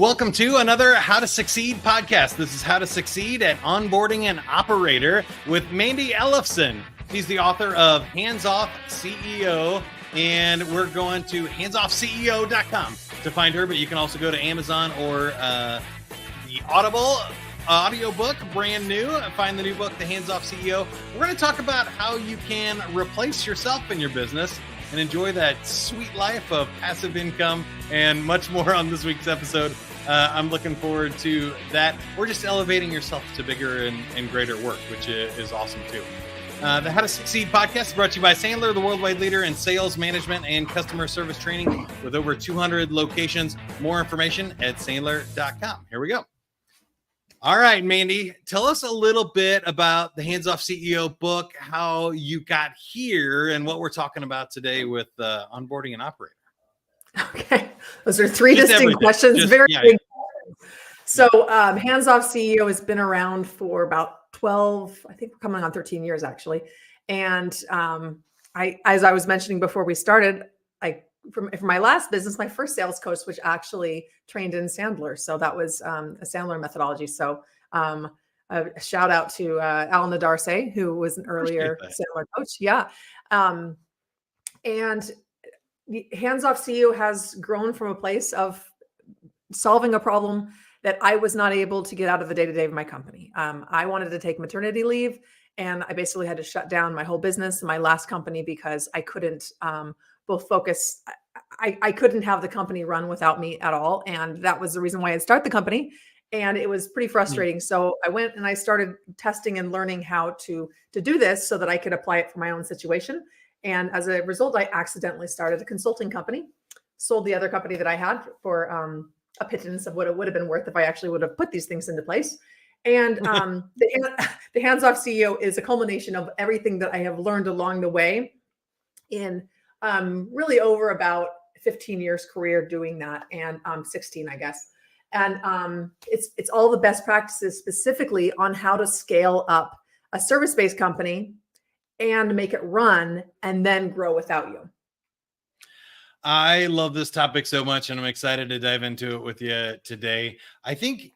Welcome to another How to Succeed podcast. This is How to Succeed at Onboarding an Operator with Mandi Ellefson. He's the author of Hands Off CEO, and we're going to handsoffceo.com to find her, but you can also go to Amazon or the Audible audiobook, brand new. Find the new book, The Hands Off CEO. We're going to talk about how you can replace yourself in your business and enjoy that sweet life of passive income and much more on this week's episode. I'm looking forward to that. We're just elevating yourself to bigger and greater work, which is awesome too. The How to Succeed podcast is brought to you by Sandler, the worldwide leader in sales management and customer service training with over 200 locations. More information at Sandler.com. Here we go. All right, Mandi, tell us a little bit about the Hands Off CEO book, how you got here, and what we're talking about today with Onboarding an Operator. Okay, those are three distinct questions. Big questions. So Hands Off CEO has been around for about 12, I think we're coming on 13 years actually. And as I was mentioning before we started, from my last business, my first sales coach, which actually trained in Sandler. So that was a Sandler methodology. So a shout out to Al Nadarse, who was an earlier Sandler coach. Yeah. And the Hands Off CEO has grown from a place of solving a problem that I was not able to get out of the day-to-day of my company. I wanted to take maternity leave, and I basically had to shut down my whole business, my last company, because I couldn't both focus. I couldn't have the company run without me at all. And that was the reason why I started the company. And it was pretty frustrating. So I went and I started testing and learning how to do this so that I could apply it for my own situation. And as a result, I accidentally started a consulting company, sold the other company that I had for a pittance of what it would have been worth if I actually would have put these things into place. And the Hands Off CEO is a culmination of everything that I have learned along the way in really over about 15 years career doing that, and 16, I guess. And it's all the best practices specifically on how to scale up a service-based company and make it run and then grow without you. I love this topic so much, and I'm excited to dive into it with you today. I think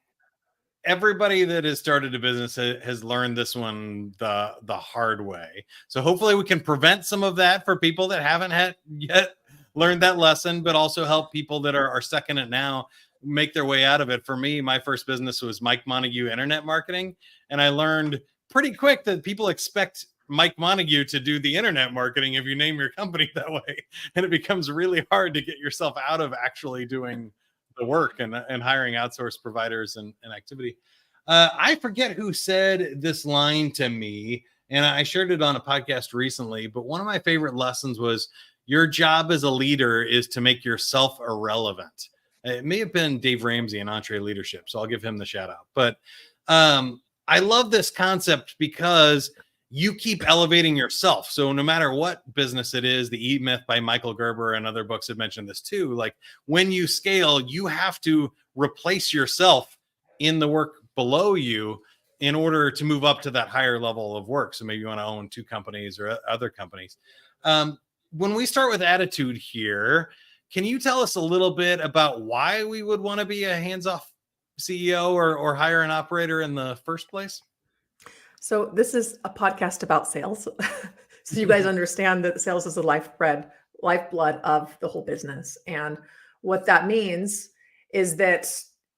everybody that has started a business has learned this one the hard way. So hopefully we can prevent some of that for people that haven't yet learned that lesson, but also help people that are stuck in it now make their way out of it. For me, my first business was Mike Montague Internet Marketing, and I learned pretty quick that people expect Mike Montague to do the internet marketing if you name your company that way. And it becomes really hard to get yourself out of actually doing the work and hiring outsourced providers and activity. I forget who said this line to me, and I shared it on a podcast recently, but one of my favorite lessons was your job as a leader is to make yourself irrelevant. It may have been Dave Ramsey in EntreLeadership, so I'll give him the shout out. But I love this concept because you keep elevating yourself. So no matter what business it is, the E-Myth by Michael Gerber and other books have mentioned this too. Like when you scale, you have to replace yourself in the work below you in order to move up to that higher level of work. So maybe you want to own 2 companies or other companies. When we start with attitude here, can you tell us a little bit about why we would want to be a hands-off CEO or hire an operator in the first place? So this is a podcast about sales. So you guys understand that sales is the lifeblood of the whole business. And what that means is that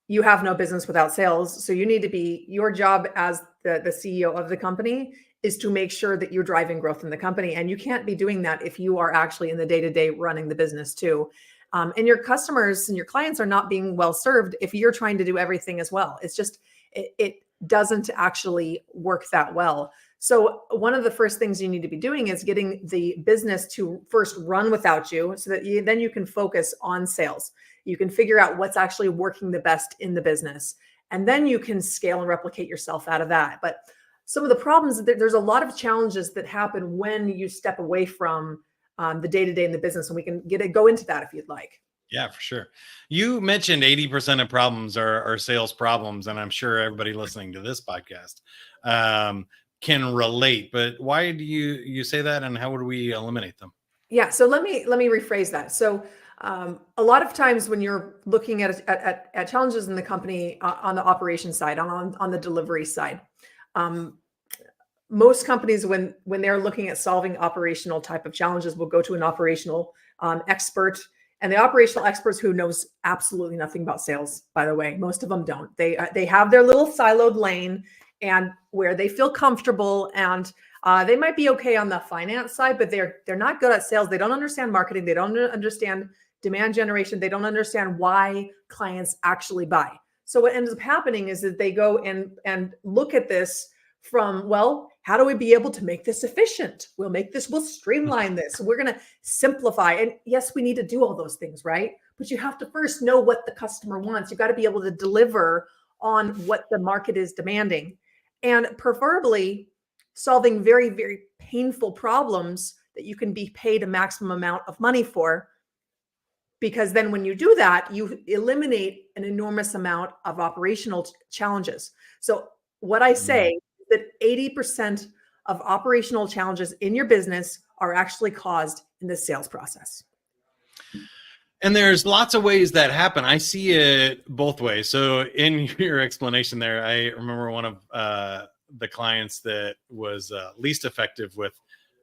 you have no business without sales. So you need to be, your job as the CEO of the company is to make sure that you're driving growth in the company. And you can't be doing that if you are actually in the day-to-day running the business too. And your customers and your clients are not being well served if you're trying to do everything as well. It's just, it doesn't actually work that well. So one of the first things you need to be doing is getting the business to first run without you so that then you can focus on sales. You can figure out what's actually working the best in the business. And then you can scale and replicate yourself out of that. But some of the problems, there's a lot of challenges that happen when you step away from the day-to-day in the business. And we can go into that if you'd like. Yeah, for sure. You mentioned 80% of problems are sales problems, and I'm sure everybody listening to this podcast can relate. But why do you say that, and how would we eliminate them? Yeah, so let me rephrase that. So A lot of times when you're looking at challenges in the company on the operation side, on the delivery side, um, most companies when they're looking at solving operational type of challenges will go to an operational expert, and the operational experts who knows absolutely nothing about sales, by the way. Most of them don't. They have their little siloed lane and where they feel comfortable, and they might be okay on the finance side, but they're not good at sales. They don't understand marketing. They don't understand demand generation. They don't understand why clients actually buy. So what ends up happening is that they go and look at this from, well, how do we be able to make this efficient? We'll streamline this. We're going to simplify. And yes, we need to do all those things, right? But you have to first know what the customer wants. You got to be able to deliver on what the market is demanding, and preferably solving very, very painful problems that you can be paid a maximum amount of money for. Because then when you do that, you eliminate an enormous amount of operational challenges. So what I say is that 80% of operational challenges in your business are actually caused in the sales process. And there's lots of ways that happen. I see it both ways. So in your explanation there, I remember one of the clients that was least effective with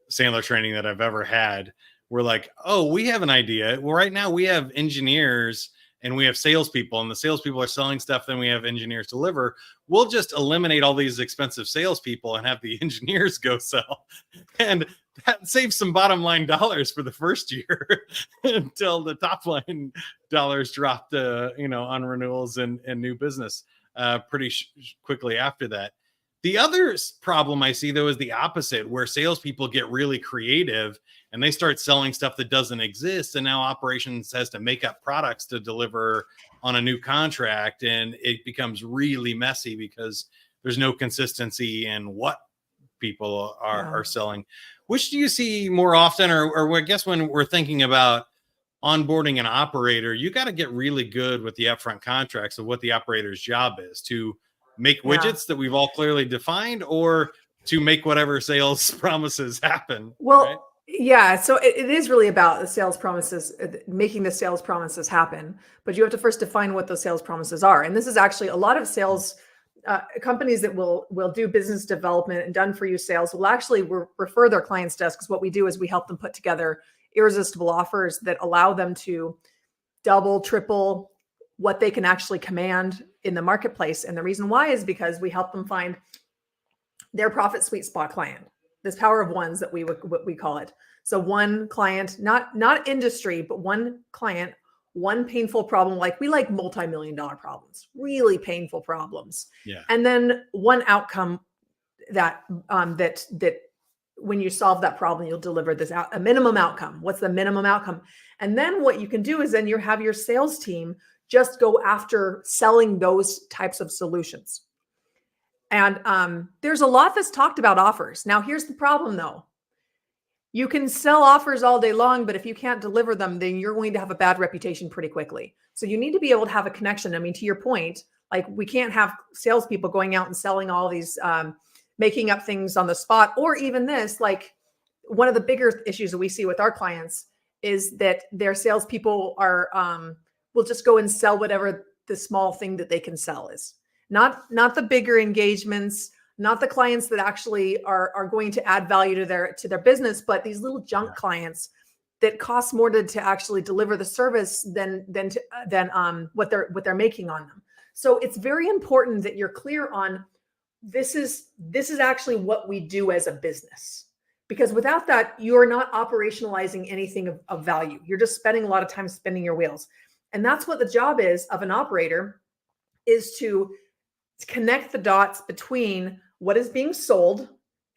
Sandler training that I've ever had. We're like, oh, we have an idea. Well, right now we have engineers and we have salespeople, and the salespeople are selling stuff. Then we have engineers deliver. We'll just eliminate all these expensive salespeople and have the engineers go sell. And that saves some bottom line dollars for the first year until the top line dollars dropped, on renewals and new business pretty quickly after that. The other problem I see, though, is the opposite, where salespeople get really creative and they start selling stuff that doesn't exist. And now operations has to make up products to deliver on a new contract. And it becomes really messy because there's no consistency in what people are selling. Which do you see more often? Or I guess when we're thinking about onboarding an operator, you got to get really good with the upfront contracts of what the operator's job is, to make widgets that we've all clearly defined, or to make whatever sales promises happen. Well, right? Yeah, so it is really about the sales promises, making the sales promises happen. But you have to first define what those sales promises are. And this is actually a lot of sales companies that will do business development and done for you sales will actually refer their clients to us, because what we do is we help them put together irresistible offers that allow them to double, triple what they can actually command in the marketplace. And the reason why is because we help them find their profit sweet spot client, this power of ones that what we call it. So one client, not industry, but one client, one painful problem. Like we like multi-million-dollar problems, really painful problems. Yeah. And then one outcome that when you solve that problem, you'll deliver a minimum outcome. What's the minimum outcome? And then what you can do is then you have your sales team just go after selling those types of solutions. And there's a lot that's talked about offers. Now, here's the problem, though. You can sell offers all day long, but if you can't deliver them, then you're going to have a bad reputation pretty quickly. So you need to be able to have a connection. I mean, to your point, like we can't have salespeople going out and selling all these, making up things on the spot, or even this. Like one of the bigger issues that we see with our clients is that their salespeople will just go and sell whatever the small thing that they can sell is. Not the bigger engagements, not the clients that actually are going to add value to their business, but these little junk clients that cost more to actually deliver the service than what they're making on them. So it's very important that you're clear on this is actually what we do as a business, because without that, you're not operationalizing anything of value. You're just spending a lot of time spinning your wheels. And that's what the job is of an operator, is to connect the dots between what is being sold.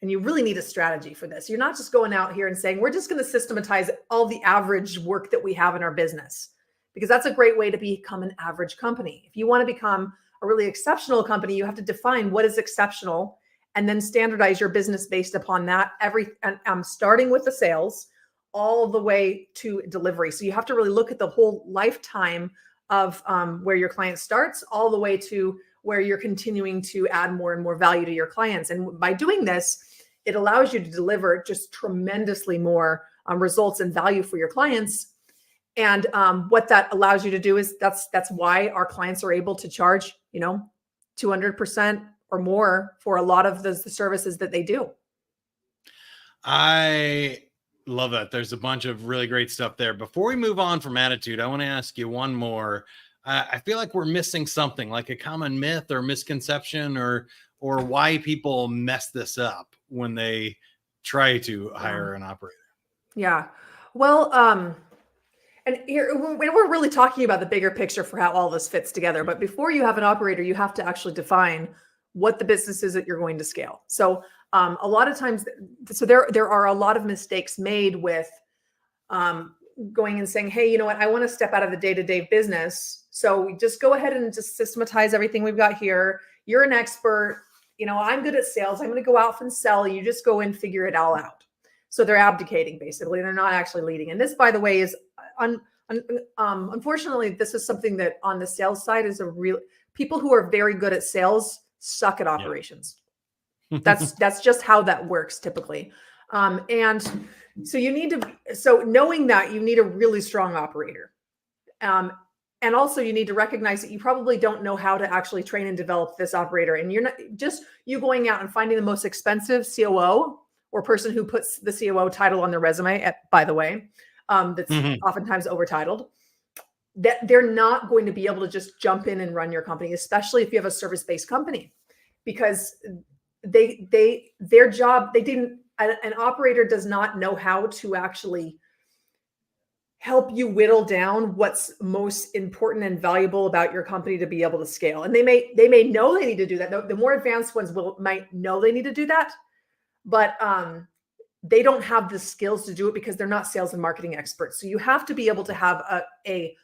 And you really need a strategy for this. You're not just going out here and saying, we're just going to systematize all the average work that we have in our business, because that's a great way to become an average company. If you want to become a really exceptional company, you have to define what is exceptional and then standardize your business based upon that. Starting with the sales all the way to delivery. So you have to really look at the whole lifetime of where your client starts all the way to where you're continuing to add more and more value to your clients. And by doing this, it allows you to deliver just tremendously more results and value for your clients. And what that allows you to do is that's why our clients are able to charge, 200% or more for a lot of the services that they do. I love that. There's a bunch of really great stuff there. Before we move on from attitude, I want to ask you one more. I feel like we're missing something, like a common myth or misconception, or why people mess this up when they try to hire an operator. Yeah. Well, and here we're really talking about the bigger picture for how all this fits together. But before you have an operator, you have to actually define what the business is that you're going to scale. So a lot of times, so there are a lot of mistakes made with going and saying, hey, you know what, I want to step out of the day-to-day business. So just go ahead and just systematize everything we've got here. You're an expert. I'm good at sales. I'm going to go out and sell. You just go and figure it all out. So they're abdicating, basically. They're not actually leading. And this, by the way, is unfortunately, this is something that on the sales side is people who are very good at sales suck at operations. Yeah. That's just how that works typically. And so knowing that, you need a really strong operator. And also you need to recognize that you probably don't know how to actually train and develop this operator. And you're not just you going out and finding the most expensive COO or person who puts the COO title on their resume, by the way, that's oftentimes overtitled, that they're not going to be able to just jump in and run your company, especially if you have a service-based company, because their job, an operator does not know how to actually help you whittle down what's most important and valuable about your company to be able to scale. And they may know they need to do that. The more advanced ones might know they need to do that, but they don't have the skills to do it because they're not sales and marketing experts. So you have to be able to have a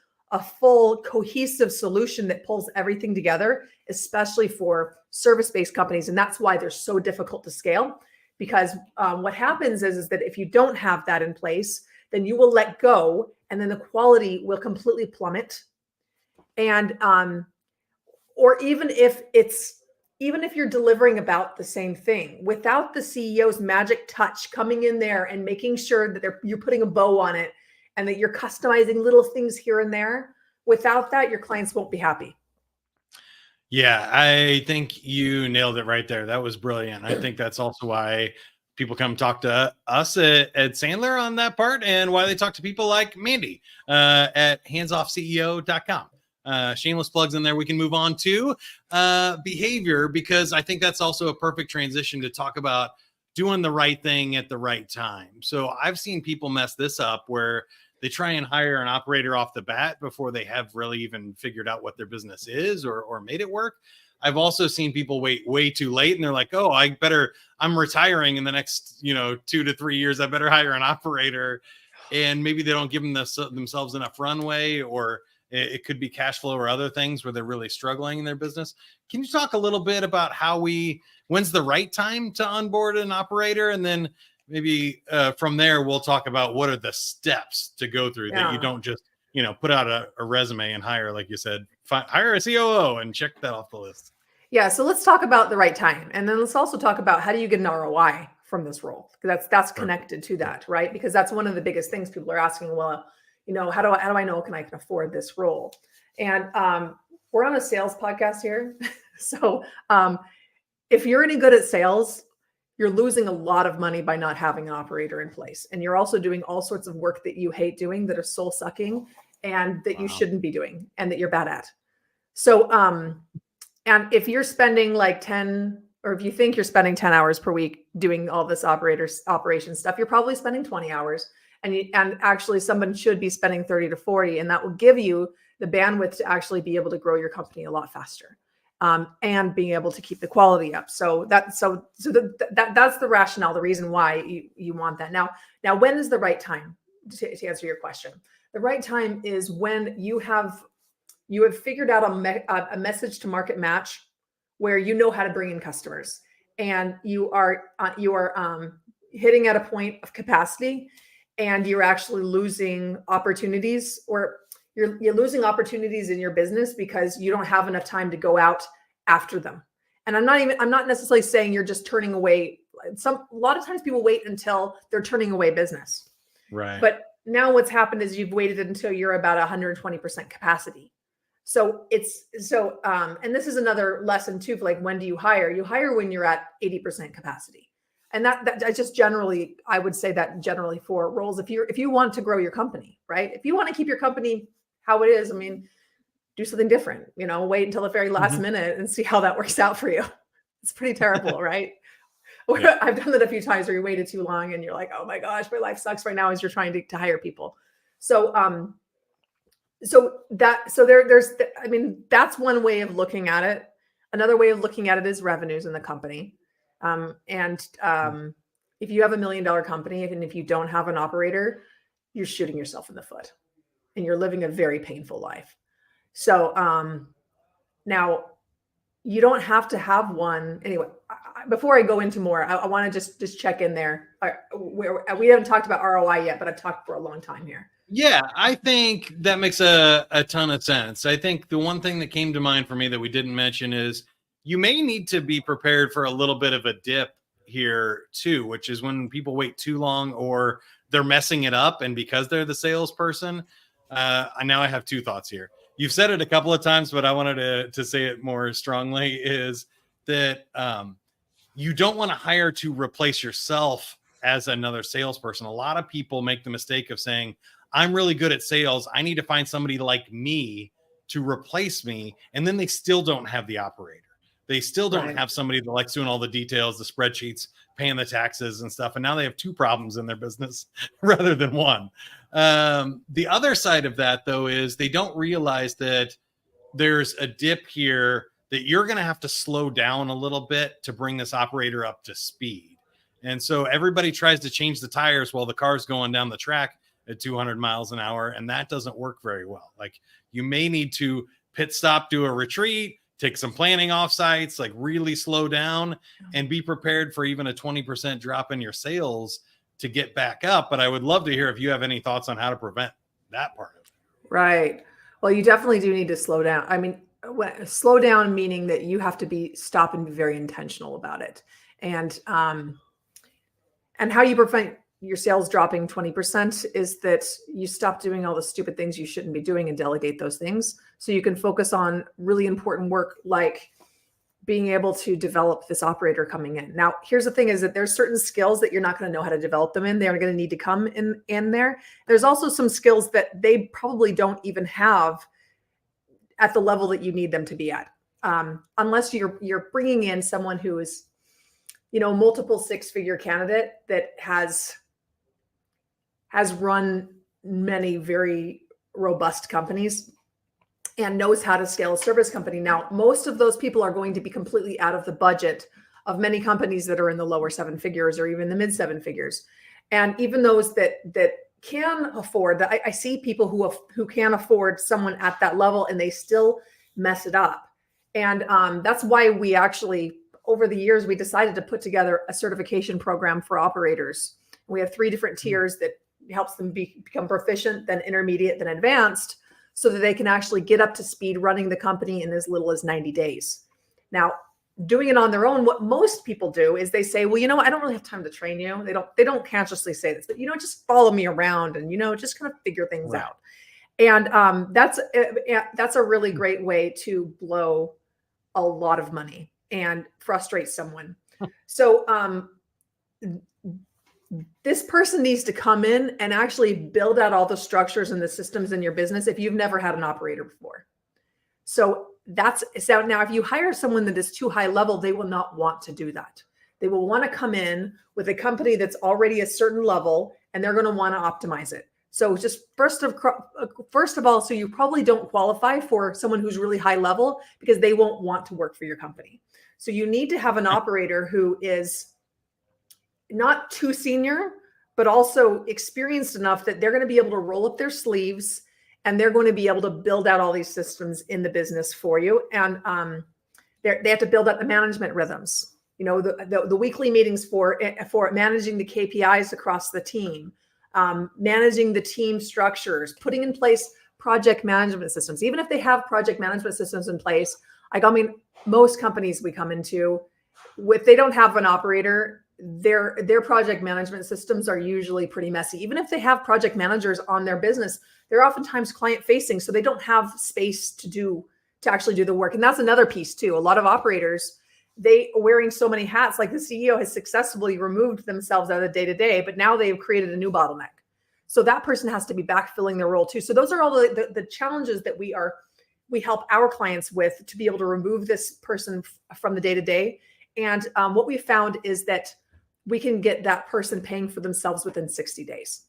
full cohesive solution that pulls everything together, especially for service-based companies. And that's why they're so difficult to scale, because what happens is that if you don't have that in place, then you will let go, and then the quality will completely plummet. And or even if you're delivering about the same thing, without the CEO's magic touch coming in there and making sure that you're putting a bow on it and that you're customizing little things here and there, without that, your clients won't be happy. Yeah, I think you nailed it right there. That was brilliant. I think that's also why people come talk to us at Sandler on that part, and why they talk to people like Mandi at handsoffceo.com. Shameless plugs in there. We can move on to behavior, because I think that's also a perfect transition to talk about doing the right thing at the right time. So I've seen people mess this up where they try and hire an operator off the bat before they have really even figured out what their business is or made it work. I've also seen people wait way too late, and they're like, oh, I'm retiring in the next, 2 to 3 years. I better hire an operator. And maybe they don't give themselves enough runway, or it could be cash flow or other things where they're really struggling in their business. Can you talk a little bit about when's the right time to onboard an operator? And then maybe from there, we'll talk about what are the steps to go through that you don't just, put out a resume and hire, like you said, hire a COO and check that off the list. Yeah. So let's talk about the right time. And then let's also talk about how do you get an ROI from this role? Because that's connected to that, right? Because that's one of the biggest things people are asking. Well, how do I know I can afford this role? And we're on a sales podcast here. So if you're any good at sales, you're losing a lot of money by not having an operator in place. And you're also doing all sorts of work that you hate doing, that are soul sucking, and that you shouldn't be doing, and that you're bad at. So, and if you're spending if you think you're spending 10 hours per week doing all this operation stuff, you're probably spending 20 hours. And actually someone should be spending 30 to 40, and that will give you the bandwidth to actually be able to grow your company a lot faster. And being able to keep the quality up. So that's the rationale, the reason why you want that. Now, when is the right time to answer your question? The right time is when you have figured out a message to market match where you know how to bring in customers, and you are hitting at a point of capacity, and you're actually losing opportunities, or you're losing opportunities in your business because you don't have enough time to go out after them. And I'm not necessarily saying you're just turning away. A lot of times people wait until they're turning away business. Right. But now what's happened is you've waited until you're about 120% capacity. So and this is another lesson too, like when do you hire? You hire when you're at 80% capacity. And that just generally, I would say that generally for roles, if you want to grow your company, right? If you want to keep your company how it is, I mean, do something different, wait until the very last minute and see how that works out for you. It's pretty terrible, right? Yeah. I've done that a few times where you waited too long and you're like, oh my gosh, my life sucks right now as you're trying to hire people. So, that's one way of looking at it. Another way of looking at it is revenues in the company. If you have $1 million company and if you don't have an operator, you're shooting yourself in the foot and you're living a very painful life. So now you don't have to have one. Anyway, before I go into more, I want to just check in there. We haven't talked about ROI yet, but I've talked for a long time here. Yeah, I think that makes a ton of sense. I think the one thing that came to mind for me that we didn't mention is you may need to be prepared for a little bit of a dip here too, which is when people wait too long or they're messing it up. And because they're the salesperson, now I have two thoughts here. You've said it a couple of times, but I wanted to say it more strongly, is that you don't want to hire to replace yourself as another salesperson. A lot of people make the mistake of saying, I'm really good at sales, I need to find somebody like me to replace me. And then they still don't have the operator. They still don't have somebody that likes doing all the details, the spreadsheets, paying the taxes and stuff. And now they have two problems in their business rather than one. The other side of that, though, is they don't realize that there's a dip here that you're going to have to slow down a little bit to bring this operator up to speed. And so everybody tries to change the tires while the car's going down the track at 200 miles an hour. And that doesn't work very well. Like, you may need to pit stop, do a retreat, take some planning offsites, like really slow down and be prepared for even a 20% drop in your sales to get back up. But I would love to hear if you have any thoughts on how to prevent that part of it. Right. Well, you definitely do need to slow down. I mean, slow down meaning that you have to stop and be very intentional about it. And how you prevent your sales dropping 20% is that you stop doing all the stupid things you shouldn't be doing and delegate those things so you can focus on really important work, like being able to develop this operator coming in. Now, here's the thing, is that there's certain skills that you're not going to know how to develop them in. They're going to need to come in there. There's also some skills that they probably don't even have at the level that you need them to be at. Unless you're bringing in someone who is, multiple six-figure candidate that has run many very robust companies and knows how to scale a service company. Now, most of those people are going to be completely out of the budget of many companies that are in the lower seven figures or even the mid seven figures. And even those that can afford that, I see people who can afford someone at that level and they still mess it up. And that's why we actually, over the years, we decided to put together a certification program for operators. We have 3 different tiers that helps them become proficient, then intermediate, then advanced, so that they can actually get up to speed running the company in as little as 90 days. Now, doing it on their own, what most people do is they say, well, I don't really have time to train you. They don't consciously say this, but, just follow me around and, just kind of figure things out. And that's a really great way to blow a lot of money and frustrate someone. So this person needs to come in and actually build out all the structures and the systems in your business if you've never had an operator before. So now if you hire someone that is too high level, they will not want to do that. They will want to come in with a company that's already a certain level and they're going to want to optimize it. So just first of all, so you probably don't qualify for someone who's really high level because they won't want to work for your company. So you need to have an operator who is not too senior, but also experienced enough that they're going to be able to roll up their sleeves and they're going to be able to build out all these systems in the business for you. And they have to build out the management rhythms, the weekly meetings for managing the KPIs across the team, managing the team structures, putting in place project management systems. Even if they have project management systems in place, most companies we come into, if they don't have an operator, their project management systems are usually pretty messy. Even if they have project managers on their business, they're oftentimes client facing, so they don't have space to actually do the work. And that's another piece too. A lot of operators, they are wearing so many hats, like the CEO has successfully removed themselves out of the day-to-day, but now they've created a new bottleneck. So that person has to be backfilling their role too. So those are all the challenges that we help our clients with, to be able to remove this person from the day-to-day. And what we found is that we can get that person paying for themselves within 60 days.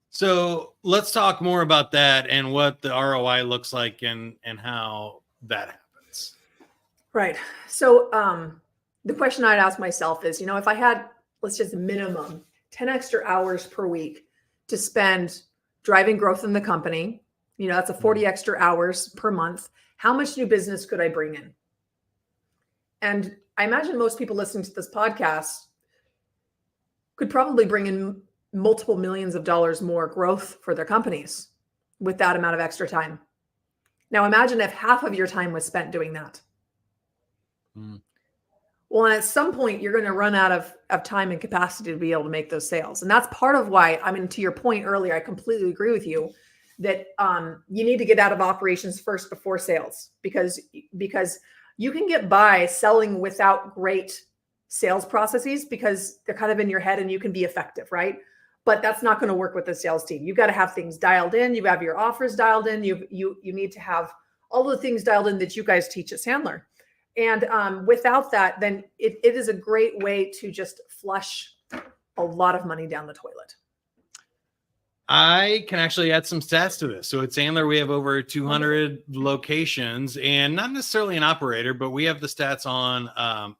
So let's talk more about that and what the ROI looks like and how that happens. Right. So the question I'd ask myself is, if I had, let's just minimum 10 extra hours per week to spend driving growth in the company, that's a 40 extra hours per month. How much new business could I bring in? And I imagine most people listening to this podcast could probably bring in multiple millions of dollars more growth for their companies with that amount of extra time. Now imagine if half of your time was spent doing that. Well, and at some point you're going to run out of time and capacity to be able to make those sales. And that's part of why, to your point earlier, I completely agree with you that you need to get out of operations first before sales, because you can get by selling without great sales processes because they're kind of in your head and you can be effective, right? But that's not going to work with the sales team. You've got to have things dialed in. You have your offers dialed in. You need to have all the things dialed in that you guys teach at Sandler. And without that, then it is a great way to just flush a lot of money down the toilet. I can actually add some stats to this. So at Sandler, we have over 200 locations, and not necessarily an operator, but we have the stats on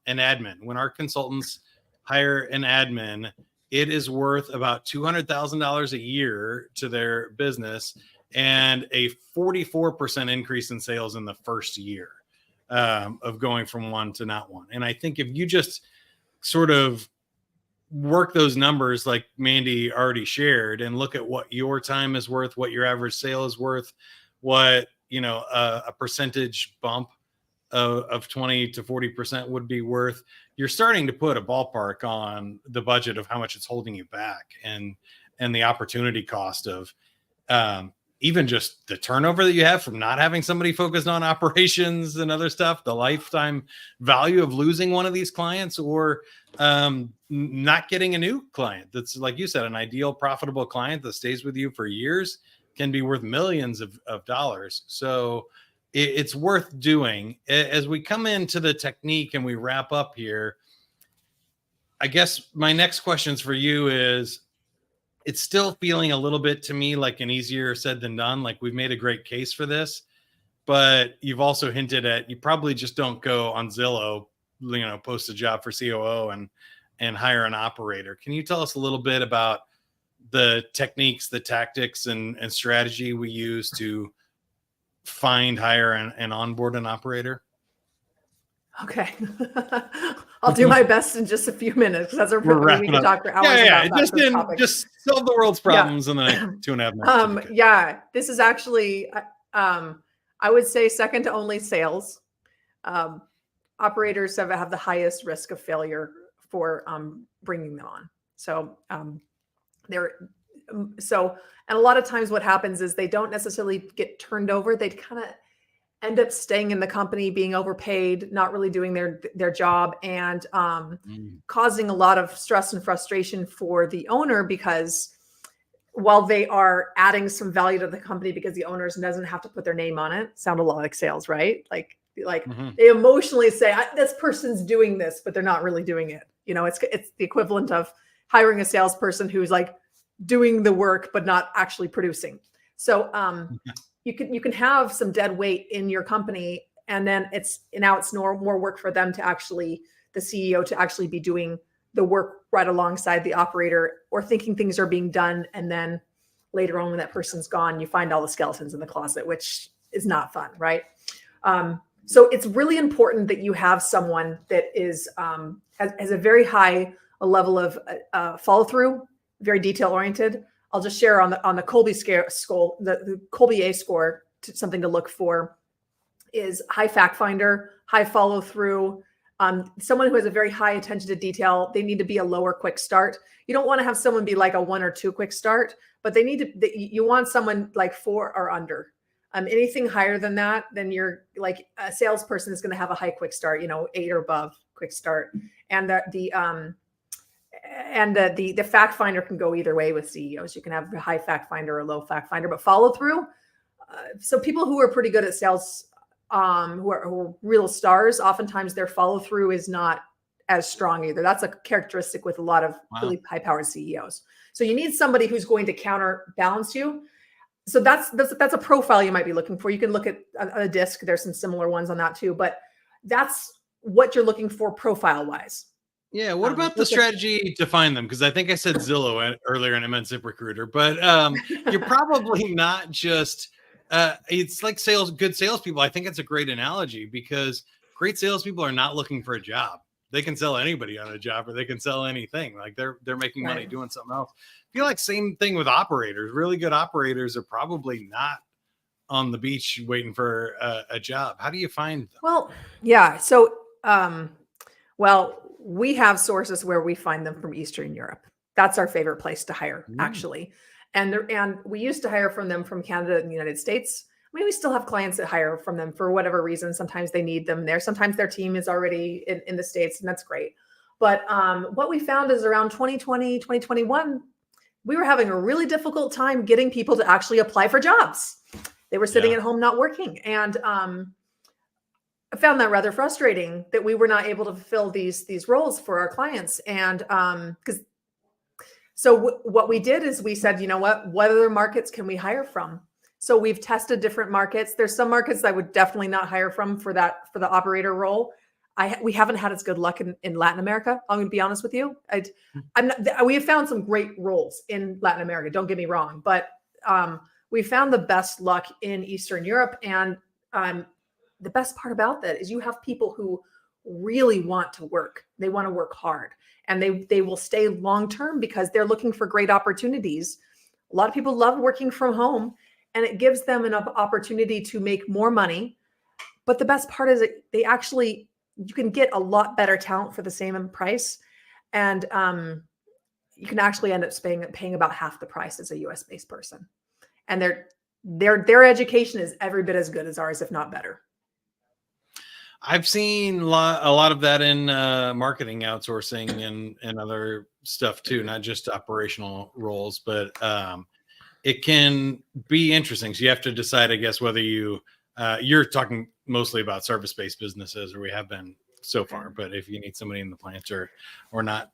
an admin. When our consultants hire an admin, it is worth about $200,000 a year to their business and a 44% increase in sales in the first year of going from one to not one. And I think if you just sort of work those numbers like Mandi already shared and look at what your time is worth, what your average sale is worth, what, a percentage bump of 20 to 40% would be worth, you're starting to put a ballpark on the budget of how much it's holding you back and the opportunity cost of even just the turnover that you have from not having somebody focused on operations and other stuff, the lifetime value of losing one of these clients, or not getting a new client that's, like you said, an ideal profitable client that stays with you for years can be worth millions of dollars. So it's worth doing. As we come into the technique and we wrap up here, I guess my next questions for you is, it's still feeling a little bit to me like an easier said than done. Like, we've made a great case for this, but you've also hinted at, you probably just don't go on Zillow, post a job for COO and hire an operator. Can you tell us a little bit about the techniques, the tactics and strategy we use to find, hire and onboard an operator? Okay. I'll do my best in just a few minutes, because we can talk for hours about that. Just solve the world's problems in the next 2.5 minutes. Yeah, this is actually, I would say, second to only sales. Operators have the highest risk of failure for bringing them on. So and a lot of times what happens is they don't necessarily get turned over. They kind of end up staying in the company, being overpaid, not really doing their job, and causing a lot of stress and frustration for the owner, because while they are adding some value to the company because the owner doesn't have to put their name on it. Sound a lot like sales, right? Like they emotionally say, this person's doing this, but they're not really doing it. It's the equivalent of hiring a salesperson who's like doing the work, but not actually producing. So you can have some dead weight in your company, and then it's more work for them to actually, the CEO to actually be doing the work right alongside the operator, or thinking things are being done. And then later on, when that person's gone, you find all the skeletons in the closet, which is not fun, right? So it's really important that you have someone that is has a very high level of follow through, very detail oriented. I'll just share on the Colby score, the Colby A score, something to look for is high fact finder, high follow through, Someone who has a very high attention to detail, they need to be a lower quick start. You don't want to have someone be like a 1 or 2 quick start, but you want someone like 4 or under. Anything higher than that, then you're like a salesperson is going to have a high quick start, 8 or above quick start. And the fact finder can go either way with CEOs. You can have a high fact finder or a low fact finder, but follow through. So people who are pretty good at sales, who are real stars, oftentimes their follow through is not as strong either. That's a characteristic with a lot of really high powered CEOs. So you need somebody who's going to counterbalance you. So that's a profile you might be looking for. You can look at a disc. There's some similar ones on that too, but that's what you're looking for profile wise. Yeah. What about the strategy to find them? Because I think I said Zillow earlier and I meant ZipRecruiter, but you're probably not just, it's like good salespeople. I think it's a great analogy because great salespeople are not looking for a job. They can sell anybody on a job or they can sell anything. Like they're making money doing something else. I feel like same thing with operators. Really good operators are probably not on the beach waiting for a job. How do you find them? Well, yeah. So, we have sources where we find them from Eastern Europe. That's our favorite place to hire, actually. And we used to hire from them from Canada and the United States. I mean, we still have clients that hire from them for whatever reason. Sometimes they need them there. Sometimes their team is already in the States, and that's great. But what we found is around 2020, 2021, we were having a really difficult time getting people to actually apply for jobs. They were sitting at home not working. And I found that rather frustrating that we were not able to fulfill these roles for our clients. And what we did is we said, what other markets can we hire from? So we've tested different markets. There's some markets I would definitely not hire from for the operator role. We haven't had as good luck in Latin America. I'm going to be honest with you. We have found some great roles in Latin America. Don't get me wrong, but we found the best luck in Eastern Europe. And the best part about that is you have people who really want to work. They want to work hard, and they will stay long term because they're looking for great opportunities. A lot of people love working from home, and it gives them an opportunity to make more money. But the best part is that you can get a lot better talent for the same price. And you can actually end up paying about half the price as a US based person. And their education is every bit as good as ours, if not better. I've seen a lot of that in marketing outsourcing and other stuff too, not just operational roles, but it can be interesting. So you have to decide, I guess, whether you're talking mostly about service-based businesses, or we have been so far, but if you need somebody in the plant or not.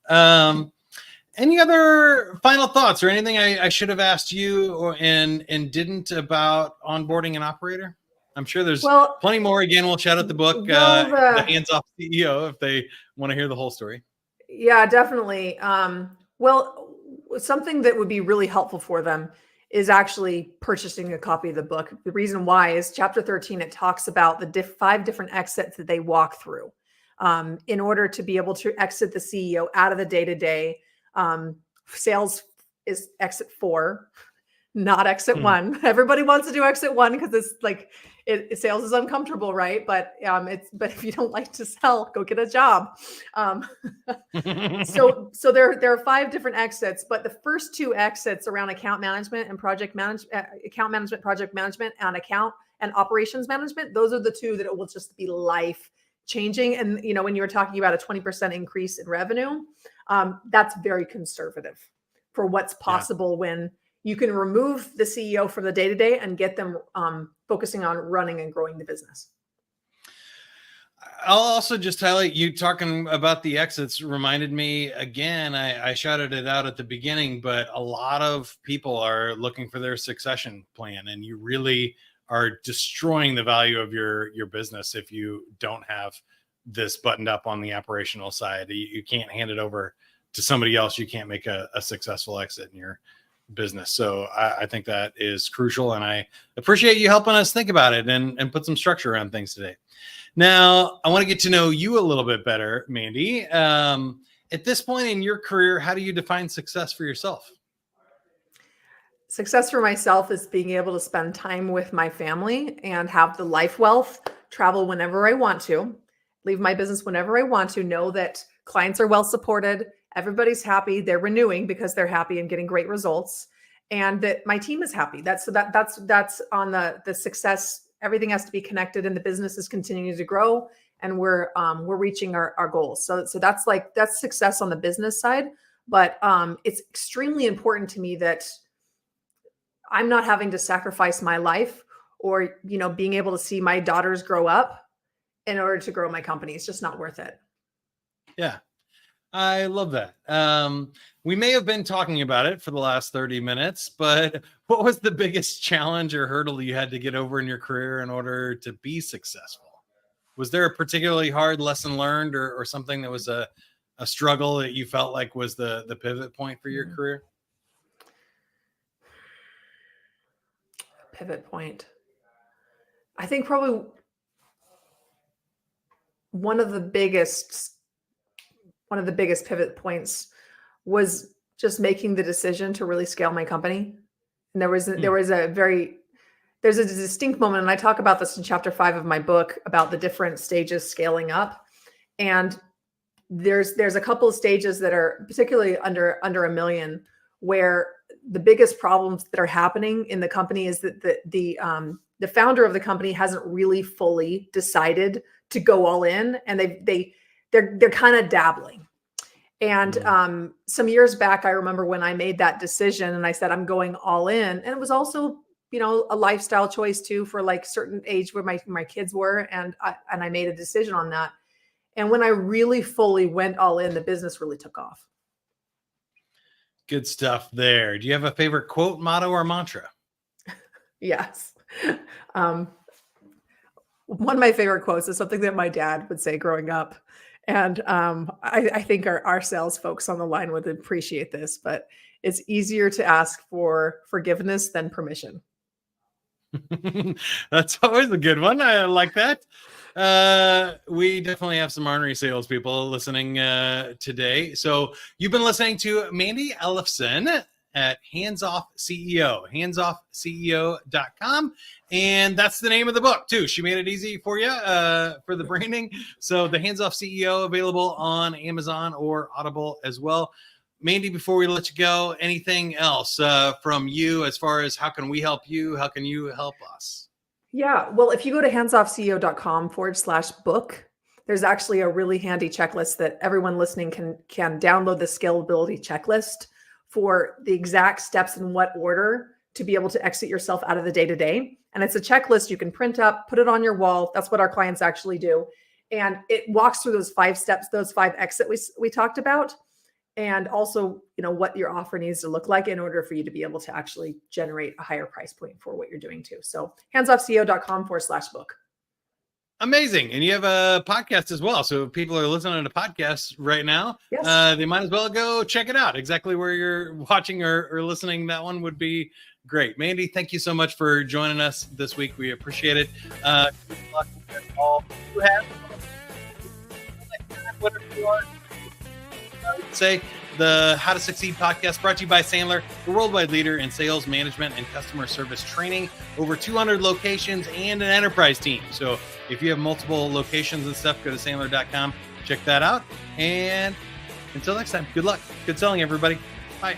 Any other final thoughts or anything I should have asked you and didn't about onboarding an operator? I'm sure there's plenty more. Again, we'll chat out the book, The Hands-Off CEO, if they want to hear the whole story. Yeah, definitely. Something that would be really helpful for them is actually purchasing a copy of the book. The reason why is chapter 13, it talks about the 5 different exits that they walk through in order to be able to exit the CEO out of the day-to-day. Sales is exit 4, not exit 1. Everybody wants to do exit 1 because it's like sales is uncomfortable, right? But if you don't like to sell, go get a job. So there are 5 different exits, but the first 2 exits around account management and project management, project management, and account and operations management, those are the 2 that it will just be life changing. And when you were talking about a 20% increase in revenue, that's very conservative for what's possible when you can remove the CEO from the day-to-day and get them focusing on running and growing the business. I'll also just highlight, you talking about the exits reminded me again, I shouted it out at the beginning, but a lot of people are looking for their succession plan, and you really are destroying the value of your business if you don't have this buttoned up on the operational side. You can't hand it over to somebody else. You can't make a successful exit in your business. So I think that is crucial, and I appreciate you helping us think about it and put some structure around things today. Now, I want to get to know you a little bit better, Mandi. At this point in your career, how do you define success for yourself? Success for myself is being able to spend time with my family and have the life wealth, travel whenever I want to, leave my business whenever I want to, know that clients are well supported, everybody's happy, they're renewing because they're happy and getting great results, and that my team is happy. That's on the success. Everything has to be connected, and the business is continuing to grow, and we're reaching our goals. So that's success on the business side. But it's extremely important to me that I'm not having to sacrifice my life or, being able to see my daughters grow up in order to grow my company. It's just not worth it. Yeah, I love that. We may have been talking about it for the last 30 minutes, but what was the biggest challenge or hurdle you had to get over in your career in order to be successful? Was there a particularly hard lesson learned or something that was a struggle that you felt like was the pivot point for your career? Pivot point. I think probably one of the biggest pivot points was just making the decision to really scale my company. And there's a distinct moment, and I talk about this in chapter 5 of my book about the different stages scaling up. And there's a couple of stages that are particularly under $1 million, where the biggest problems that are happening in the company is that the founder of the company hasn't really fully decided to go all in, and they're kind of dabbling. And some years back, I remember when I made that decision and I said, I'm going all in. And it was also, a lifestyle choice too, for like certain age where my kids were. And I made a decision on that. And when I really fully went all in, the business really took off. Good stuff there. Do you have a favorite quote, motto, or mantra? Yes. One of my favorite quotes is something that my dad would say growing up. And I think our sales folks on the line would appreciate this, but it's easier to ask for forgiveness than permission. That's always a good one. I like that. We definitely have some ornery salespeople listening today. So you've been listening to Mandi Ellefson at Hands Off CEO, handsoffceo.com. And that's the name of the book too. She made it easy for you for the branding. So the Hands Off CEO available on Amazon or Audible as well. Mandi, before we let you go, anything else from you as far as how can we help you? How can you help us? Yeah. Well, if you go to handsoffceo.com/book, there's actually a really handy checklist that everyone listening can download, the scalability checklist for the exact steps in what order to be able to exit yourself out of the day-to-day. And it's a checklist you can print up, put it on your wall. That's what our clients actually do. And it walks through those 5 steps, those 5 exits we talked about. And also, what your offer needs to look like in order for you to be able to actually generate a higher price point for what you're doing too. So handsoffceo.com/book. Amazing. And you have a podcast as well. So if people are listening to podcasts right now, yes, they might as well go check it out. Exactly where you're watching or listening, that one would be great. Mandi, thank you so much for joining us this week. We appreciate it. Good luck with all you have. Whatever you are. Say the How to Succeed podcast brought to you by Sandler, the worldwide leader in sales management and customer service training, over 200 locations and an enterprise team. So if you have multiple locations and stuff, go to Sandler.com, check that out. And until next time, good luck. Good selling, everybody. Bye.